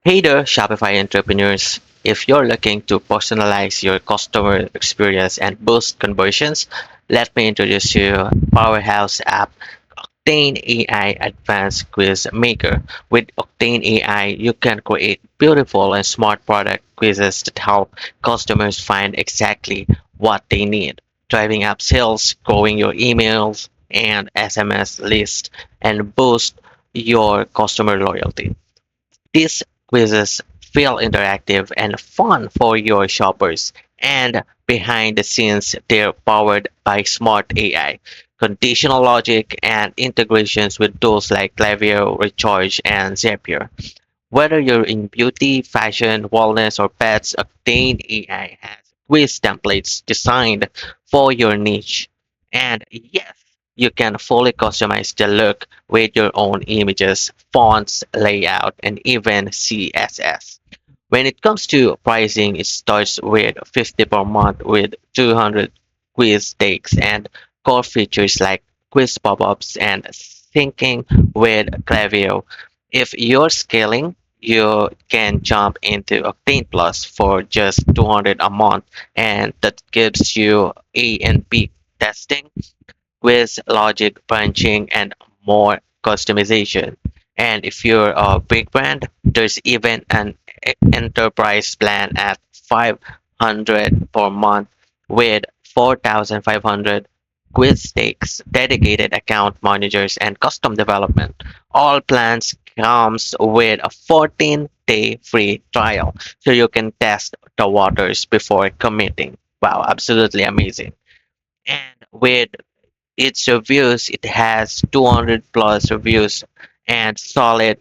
Hey there, Shopify entrepreneurs. If you're looking to personalize your customer experience and boost conversions, let me introduce you powerhouse app Octane AI Advanced Quiz Maker. With Octane AI, you can create beautiful and smart product quizzes that help customers find exactly what they need, driving up sales, growing your emails and SMS list, and boost your customer loyalty. These quizzes feel interactive and fun for your shoppers, and behind the scenes, they're powered by smart AI, conditional logic, and integrations with tools like Klaviyo, Recharge, and Zapier. Whether you're in beauty, fashion, wellness, or pets, Octane AI has quiz templates designed for your niche. And yes, you can fully customize the look with your own images, fonts, layout, and even CSS. When it comes to pricing, it starts with 50 per month with 200 quiz takes and core features like quiz pop-ups and syncing with Klaviyo. If you're scaling, you can jump into Octane Plus for just 200 a month, and that gives you A and B testing, quiz logic branching, and more customization. And if you're a big brand, there's even an enterprise plan at 500 per month with 4,500 quiz stakes, dedicated account managers, and custom development. All plans comes with a 14-day free trial, so you can test the waters before committing. Wow, absolutely amazing. And with its reviews, it has 200 plus reviews and solid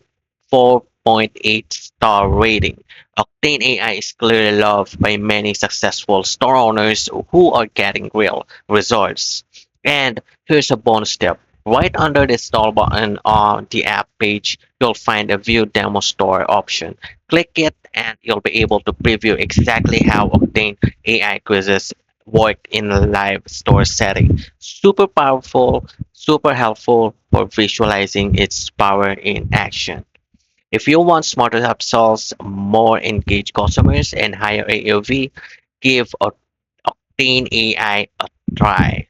4.8 star rating. Octane AI is clearly loved by many successful store owners who are getting real results. And here's a bonus tip. Right under the install button on the app page, you'll find a View Demo Store option. Click it and you'll be able to preview exactly how Octane AI quizzes work in a live store setting. Super powerful, super helpful for visualizing its power in action. If you want smarter upsells, more engaged customers, and higher AOV, give Octane AI a try.